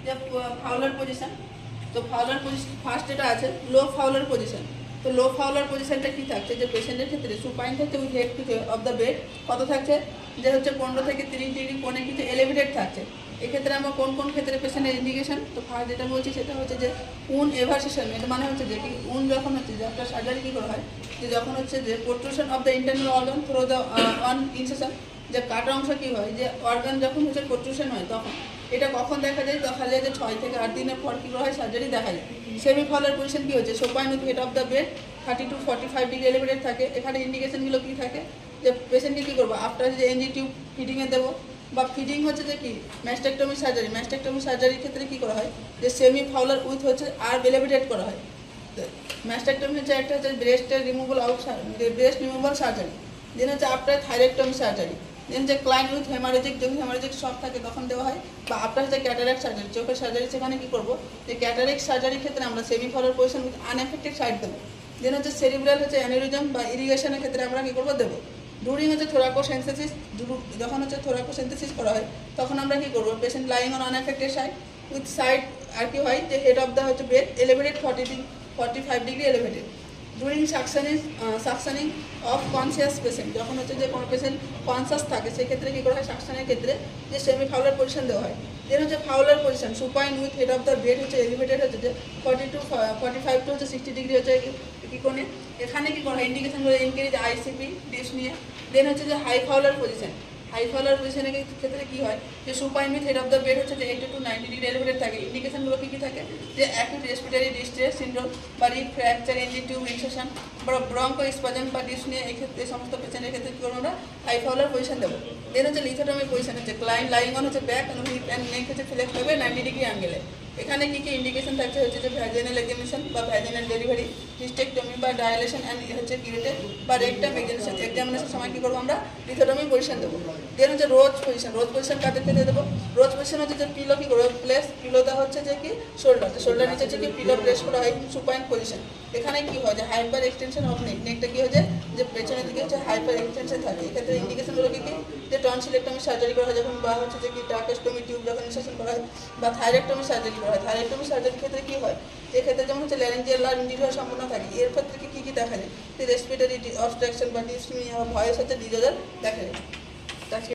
যে Fowler position. তো Fowler position first যেটা আছে লো ফাউলার পজিশন। তো লো ফাউলার পজিশনটা কি থাকছে যে পেশেন্টের ক্ষেত্রে সুপাইন থাকছে with head to of the bed কত থাকছে যে হচ্ছে 15 থেকে 30 ডিগ্রি কোণে কিন্তু এলিভেটেড থাকছে। এক্ষেত্রে আমরা কোন কোন ক্ষেত্রে পেশেন্টের ইন্ডিকেশন, তো ফার্স্ট যেটা বলছি সেটা হচ্ছে যে উন এভার্সেশন, এটা মানে হচ্ছে যে কি উন যখন হচ্ছে যে একটা সার্জারি কী করা হয় যে যখন হচ্ছে যে protrusion of the internal organ through the one incision, যে কাটা অংশ কী হয় যে অর্গান যখন হচ্ছে প্রোট্রুশন হয় তখন এটা কখন দেখা যায়, দেখা যায় যে 6 থেকে 8 দিনের পর কী করা হয় সার্জারি দেখা যায়। সেমি ফাউলার পজিশন কী হচ্ছে supine with head of the bed 30 to 45 degree elevated থাকে। এখানে ইন্ডিকেশনগুলো কী থাকে যে পেশেন্টকে কী করবো আফটার যে এনজি টিউব ফিডিংয়ে দেবো বা ফিডিং হচ্ছে যে কি ম্যাস্টেক্টমি সার্জারি, ম্যাস্টেক্টমি সার্জারির ক্ষেত্রে কী করা হয় যে সেমি ফাউলার উইথ হচ্ছে আর এলিভেটেড করা হয়। ম্যাস্টেক্টমি হচ্ছে একটা হচ্ছে ব্রেস্টের রিমুভাল ব্রেস্ট রিমুভাল সার্জারি, দেন হচ্ছে আফটার থাইরয়েক্টমি সার্জারি, দেন যে ক্লাইন উইথ হেমারেজিক যখন হেমারেজিক শক থাকে তখন দেওয়া হয়, বা আপনার হচ্ছে ক্যাটারেক্ট সার্জারি চোখের সার্জারি, সেখানে কী করবো যে ক্যাটারেক্ট সার্জারির ক্ষেত্রে আমরা semi Fowler position with unaffected side দেবো। দেন হচ্ছে সেরিব্রাল হচ্ছে অ্যানিউরিজম বা ইরিগেশনের ক্ষেত্রে আমরা কী করবো দেবো। ডুরিং হচ্ছে থোরাকোসেন্থেসিস, যখন হচ্ছে থোরাকোসেন্থেসিস করা হয় তখন আমরা কী করবো patient lying on unaffected side with side আর কি হয় যে হেড অফ দ্য হচ্ছে bed elevated 45 degree elevated. During suctioning of conscious patient, যখন হচ্ছে যে কোনো পেশেন্ট কনসাস থাকে সেক্ষেত্রে কী করা হয় সাকশনের ক্ষেত্রে যে সেমি ফাউলার পজিশন দেওয়া হয়। দেন হচ্ছে Fowler position supine with head of the bed হচ্ছে এলিভেটেড হচ্ছে যে 45 টু হচ্ছে 60 ডিগ্রি হচ্ছে কী কোণে। এখানে কী করা হয় ইন্ডিকেশনগুলো ইনক্রিজ আইসিপি ডিপস নিয়ে। দেন হচ্ছে যে high Fowler position, high Fowler পজিশনের ক্ষেত্রে কী হয় যে supine with head of the bed হচ্ছে যে 80 to 90 ডিগ্রি এলিভেটেড থাকে। ইন্ডিকেশনগুলো কী কী থাকে যে অ্যাকিউট রেসপিরেটরি ডিস্ট্রেস সিনড্রোম বা rib fracture NG tube insertion বা ব্রঙ্কো স্পাজম বা ডিসনিয়া, এই ক্ষেত্রে সমস্ত পেশেন্টের ক্ষেত্রে কী করবো আমরা হাই ফাউলার পজিশন দেবো। দেন হচ্ছে লিথোটমি পজিশন হচ্ছে ক্লাইন লাইং অন হচ্ছে ব্যাক হিপ অ্যান্ড নেক হচ্ছে ফ্লেক্স হবে 90 ডিগ্রি অ্যাঙ্গেলে। এখানে কী কী ইন্ডিকেশন থাকছে হচ্ছে যে ভ্যাজিনাল এক্সামিনেশন বা ভ্যাজিনাল ডেলিভারি, হিস্টেকটমি বা ডায়ালেশন অ্যান্ড হচ্ছে কিউরেটেড বা রেকটাম এক্সামিনেশন সময় কী করবো আমরা লিথোটমি পজিশন দেবো। দেন হচ্ছে রোজ পজিশন কাদের ক্ষেত্রে দেবো, রোজ পজিশন হচ্ছে যে পিলো কী করবো প্লেস, পিলোটা হচ্ছে যে কি শোল্ডার নিচে হচ্ছে কি পিলো প্লেস করা হয় সুপাইন পজিশন। এখানে কী হয় যে হাইপার এক্সটেনশন অফ নেক, নেকটা কী হয় যে পেছনের দিকে হচ্ছে হাইপার এক্সটেনশন থাকে। এক্ষেত্রে ইন্ডিকেশনগুলো কী কী যে টনসিলেক্টমি সার্জারি করা হয় যখন, বা হচ্ছে যে কি ট্রাকেস্টমি টিউব যখন ইনসেশন করা হয়, বা থাইরয়েক্টমি সার্জারি করা হয়। থাইরয়েক্টমি সার্জারির ক্ষেত্রে কী হয় এক্ষেত্রে যেমন হচ্ছে ল্যারিঞ্জিয়াল লার্ভ ইনজুরি হওয়ার সম্ভাবনা থাকে। এর ক্ষেত্রে কী কী দেখা যায় যে রেসপিরেটরি অবস্ট্রাকশন বা ডিসনিয়া বা ভয়েস হচ্ছে ডিজর্ডার দেখা যায়।